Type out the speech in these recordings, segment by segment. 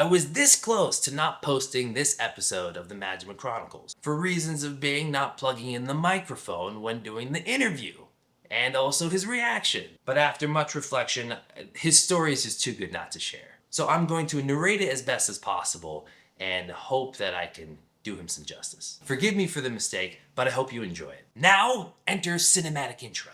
I was this close to not posting this episode of the Majime Chronicles for reasons of being not plugging in the microphone when doing the interview, and also his reaction. But after much reflection, his story is just too good not to share. So I'm going to narrate it as best as possible and hope that I can do him some justice. Forgive me for the mistake, but I hope you enjoy it. Now, enter cinematic intro.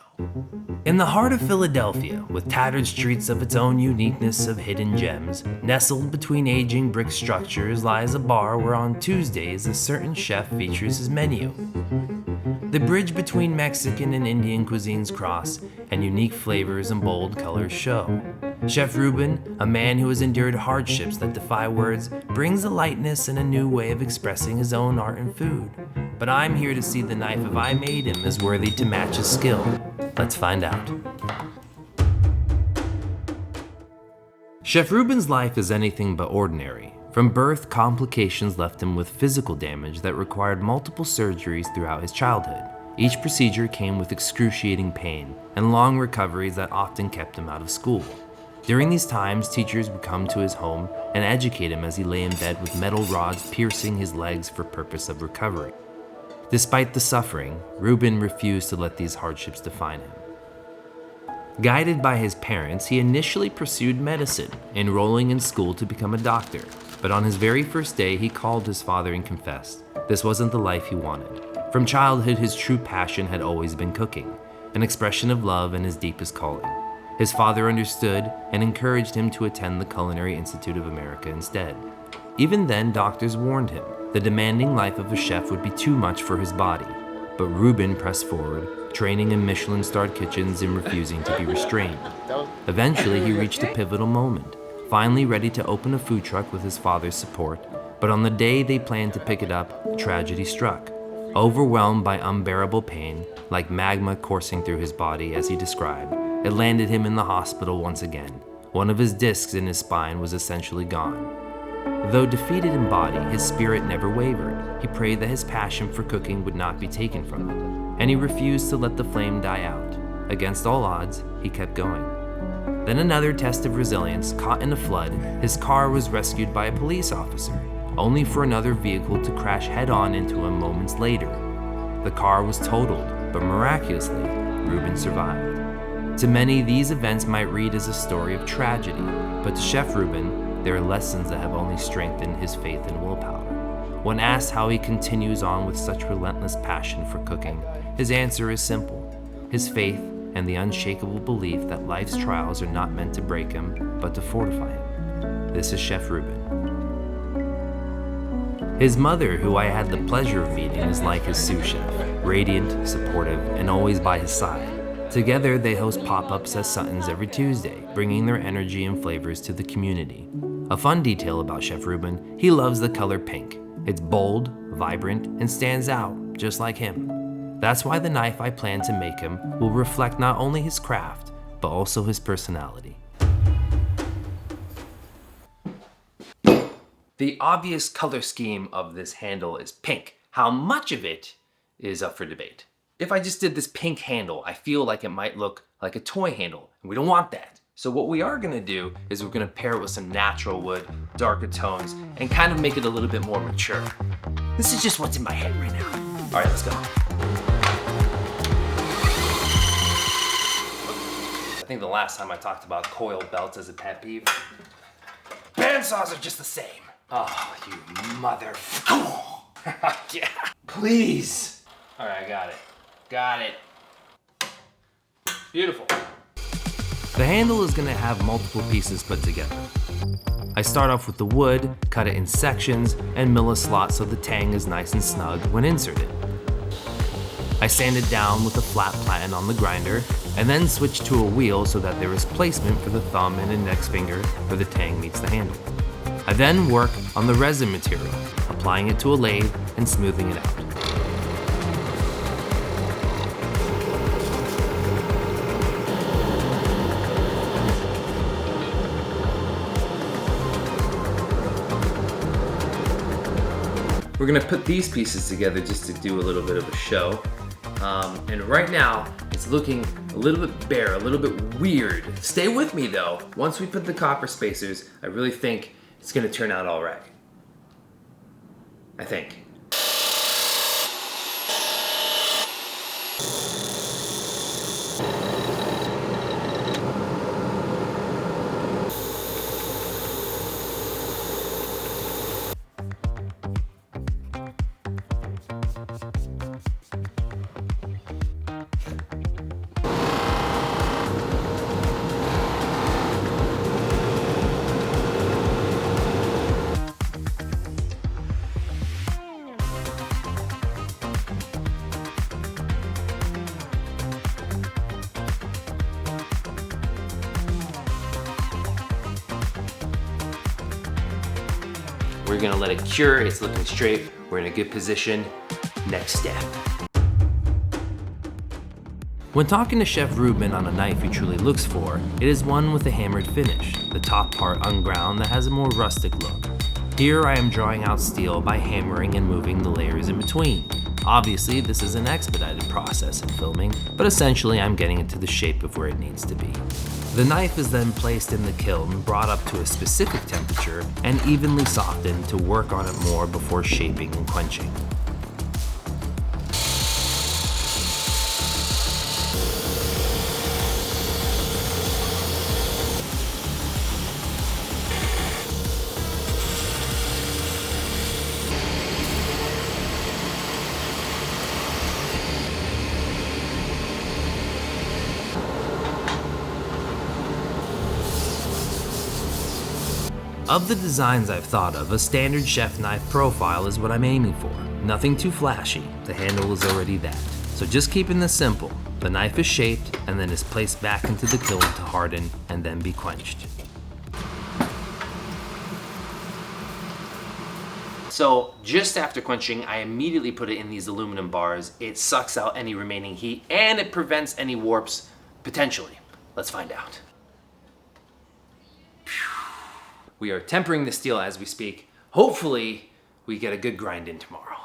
In the heart of Philadelphia, with tattered streets of its own uniqueness of hidden gems, nestled between aging brick structures lies a bar where on Tuesdays a certain chef features his menu. The bridge between Mexican and Indian cuisines cross, and unique flavors and bold colors show. Chef Reuben, a man who has endured hardships that defy words, brings a lightness and a new way of expressing his own art in food. But I'm here to see the knife if I made him is worthy to match his skill. Let's find out. Chef Reuben's life is anything but ordinary. From birth, complications left him with physical damage that required multiple surgeries throughout his childhood. Each procedure came with excruciating pain and long recoveries that often kept him out of school. During these times, teachers would come to his home and educate him as he lay in bed with metal rods piercing his legs for purpose of recovery. Despite the suffering, Reuben refused to let these hardships define him. Guided by his parents, he initially pursued medicine, enrolling in school to become a doctor. But on his very first day, he called his father and confessed this wasn't the life he wanted. From childhood, his true passion had always been cooking, an expression of love and his deepest calling. His father understood and encouraged him to attend the Culinary Institute of America instead. Even then, doctors warned him the demanding life of a chef would be too much for his body. But Reuben pressed forward, training in Michelin-starred kitchens and refusing to be restrained. Eventually, he reached a pivotal moment, finally ready to open a food truck with his father's support. But on the day they planned to pick it up, tragedy struck. Overwhelmed by unbearable pain, like magma coursing through his body as he described, it landed him in the hospital once again. One of his discs in his spine was essentially gone. Though defeated in body, his spirit never wavered. He prayed that his passion for cooking would not be taken from him, and he refused to let the flame die out. Against all odds, he kept going. Then another test of resilience, caught in a flood, his car was rescued by a police officer, only for another vehicle to crash head-on into him moments later. The car was totaled, but miraculously, Reuben survived. To many, these events might read as a story of tragedy, but to Chef Reuben, there are lessons that have only strengthened his faith and willpower. When asked how he continues on with such relentless passion for cooking, his answer is simple: his faith and the unshakable belief that life's trials are not meant to break him, but to fortify him. This is Chef Reuben. His mother, who I had the pleasure of meeting, is like his sous chef, radiant, supportive, and always by his side. Together, they host pop-ups at Sutton's every Tuesday, bringing their energy and flavors to the community. A fun detail about Chef Reuben, he loves the color pink. It's bold, vibrant, and stands out, just like him. That's why the knife I plan to make him will reflect not only his craft, but also his personality. The obvious color scheme of this handle is pink. How much of it is up for debate. If I just did this pink handle, I feel like it might look like a toy handle, and we don't want that. So what we are gonna do is we're gonna pair it with some natural wood, darker tones, and kind of make it a little bit more mature. This is just what's in my head right now. All right, let's go. I think the last time I talked about coil belts as a pet peeve. Bandsaws are just the same. Oh, you mother... Yeah, please. All right, I got it. Got it. Beautiful. The handle is going to have multiple pieces put together. I start off with the wood, cut it in sections, and mill a slot so the tang is nice and snug when inserted. I sand it down with a flat platen on the grinder, and then switch to a wheel so that there is placement for the thumb and index finger where the tang meets the handle. I then work on the resin material, applying it to a lathe and smoothing it out. We're gonna put these pieces together just to do a little bit of a show. And right now, it's looking a little bit bare, a little bit weird. Stay with me though. Once we put the copper spacers, I really think it's gonna turn out all right. I think. We're gonna let it cure, it's looking straight, we're in a good position. Next step. When talking to Chef Reuben on a knife he truly looks for, it is one with a hammered finish, the top part unground that has a more rustic look. Here I am drawing out steel by hammering and moving the layers in between. Obviously this is an expedited process in filming, but essentially I'm getting it to the shape of where it needs to be. The knife is then placed in the kiln, brought up to a specific temperature, and evenly softened to work on it more before shaping and quenching. Of the designs I've thought of, a standard chef knife profile is what I'm aiming for. Nothing too flashy, the handle is already that. So just keeping this simple, the knife is shaped and then is placed back into the kiln to harden and then be quenched. So just after quenching, I immediately put it in these aluminum bars. It sucks out any remaining heat and it prevents any warps, potentially. Let's find out. We are tempering the steel as we speak. Hopefully, we get a good grind in tomorrow.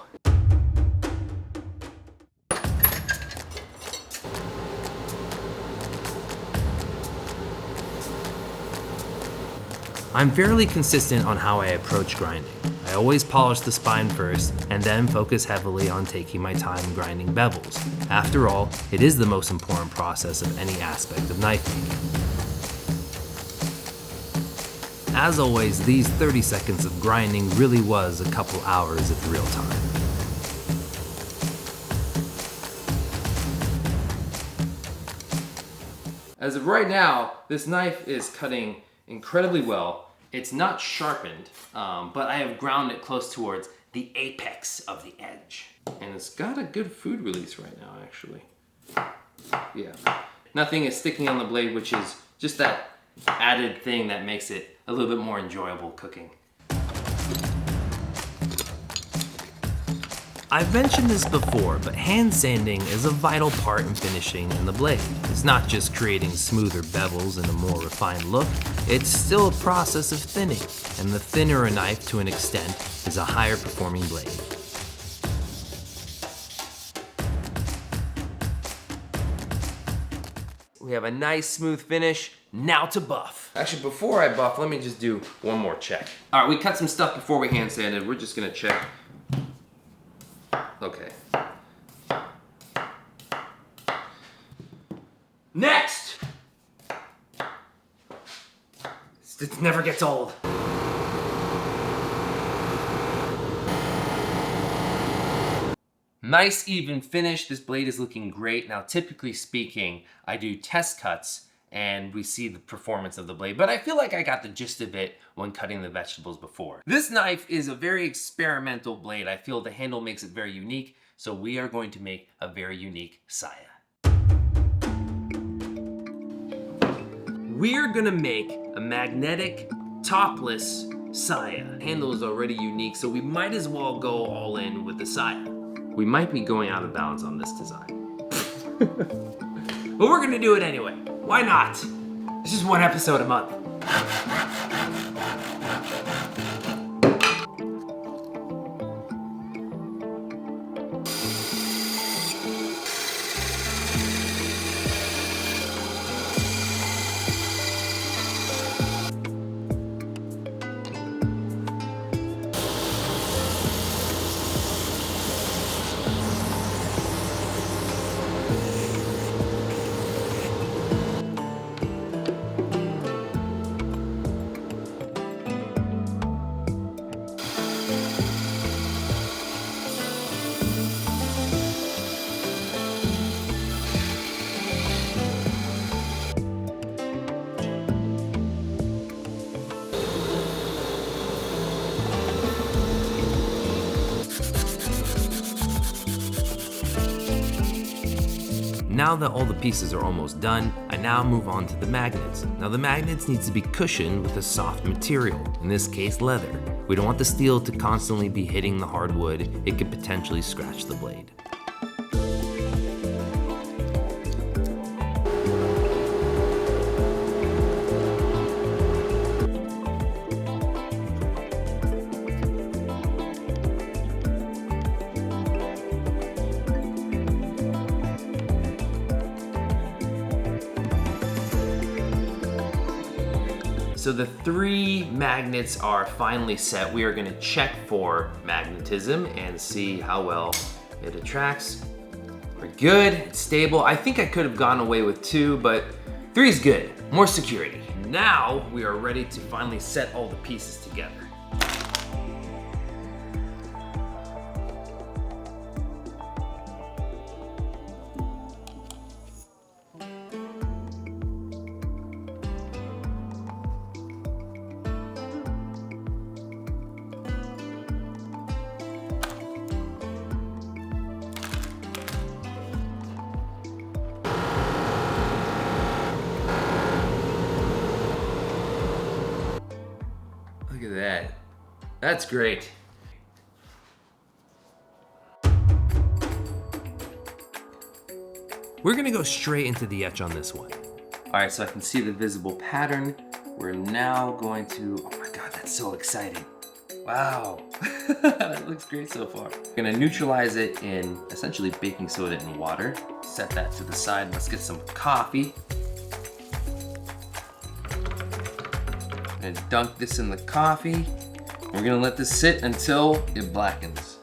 I'm fairly consistent on how I approach grinding. I always polish the spine first, and then focus heavily on taking my time grinding bevels. After all, it is the most important process of any aspect of knife making. As always, these 30 seconds of grinding really was a couple hours of real time. As of right now, this knife is cutting incredibly well. It's not sharpened, but I have ground it close towards the apex of the edge. And it's got a good food release right now, actually. Yeah. Nothing is sticking on the blade, which is just that added thing that makes it a little bit more enjoyable cooking. I've mentioned this before, but hand sanding is a vital part in finishing in the blade. It's not just creating smoother bevels and a more refined look, it's still a process of thinning, and the thinner a knife to an extent is a higher performing blade. We have a nice smooth finish. Now to buff. Actually, before I buff, let me just do one more check. All right, we cut some stuff before we hand sanded. We're just gonna check. Okay. Next! It never gets old. Nice even finish. This blade is looking great. Now, typically speaking, I do test cuts and we see the performance of the blade, but I feel like I got the gist of it when cutting the vegetables before. This knife is a very experimental blade. I feel the handle makes it very unique, so we are going to make a very unique saya. We're gonna make a magnetic, topless saya. The handle is already unique, so we might as well go all in with the saya. We might be going out of bounds on this design. But we're gonna do it anyway. Why not? It's just one episode a month. Now that all the pieces are almost done, I now move on to the magnets. Now the magnets needs to be cushioned with a soft material, in this case leather. We don't want the steel to constantly be hitting the hardwood, it could potentially scratch the blade. So the 3 magnets are finally set. We are gonna check for magnetism and see how well it attracts. We're good, it's stable. I think I could have gone away with 2, but 3 is good, more security. Now we are ready to finally set all the pieces together. Look at that. That's great. We're gonna go straight into the etch on this one. All right, so I can see the visible pattern. We're now going to, oh my God, that's so exciting. Wow, that looks great so far. We're gonna neutralize it in essentially baking soda and water. Set that to the side. Let's get some coffee. I'm gonna dunk this in the coffee. We're gonna let this sit until it blackens.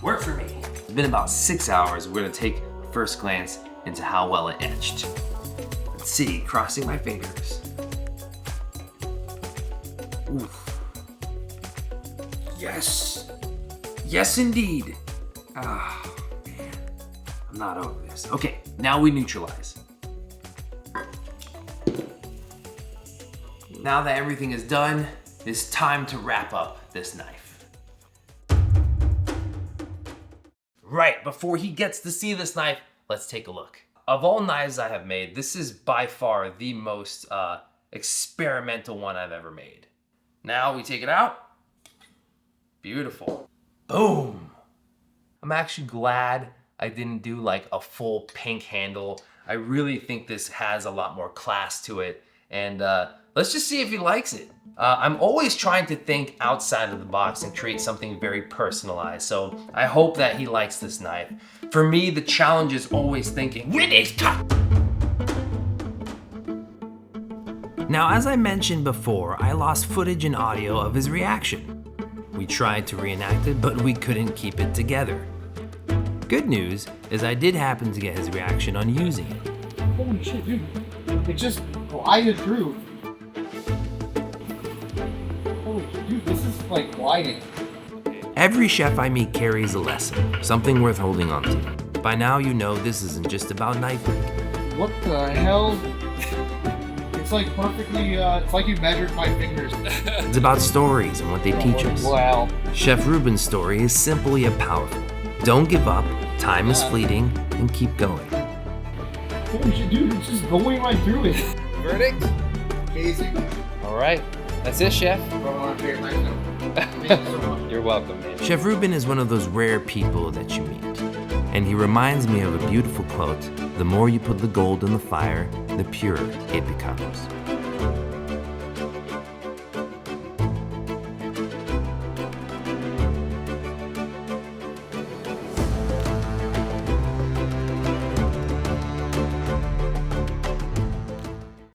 Work for me. It's been about 6 hours. We're gonna take a first glance into how well it etched. Let's see, crossing my fingers. Oof. Yes. Yes, indeed. Ah, man. I'm not over this. Okay, now we neutralize. Now that everything is done, it's time to wrap up this knife. Right, before he gets to see this knife, let's take a look. Of all knives I have made, this is by far the most experimental one I've ever made. Now we take it out. Beautiful. Boom. I'm actually glad I didn't do like a full pink handle. I really think this has a lot more class to it. And let's just see if he likes it. I'm always trying to think outside of the box and create something very personalized. So I hope that he likes this knife. For me, the challenge is always thinking, when it's cut. Now, as I mentioned before, I lost footage and audio of his reaction. We tried to reenact it, but we couldn't keep it together. Good news is I did happen to get his reaction on using it. Holy shit, dude. It just glided through. Holy shit, dude, this is like gliding. Every chef I meet carries a lesson, something worth holding on to. By now you know this isn't just about knife making. What the hell? It's like perfectly, it's like you measured my fingers. It's about stories and what they teach us. Wow. Chef Reuben's story is simple yet powerful. Don't give up, time is fleeting, and keep going. Holy shit, dude, it's just going right through it. Verdict? Amazing. All right. That's it, Chef. Thank you so much. You're welcome, man. Chef Reuben is one of those rare people that you meet. And he reminds me of a beautiful quote, the more you put the gold in the fire, the purer it becomes.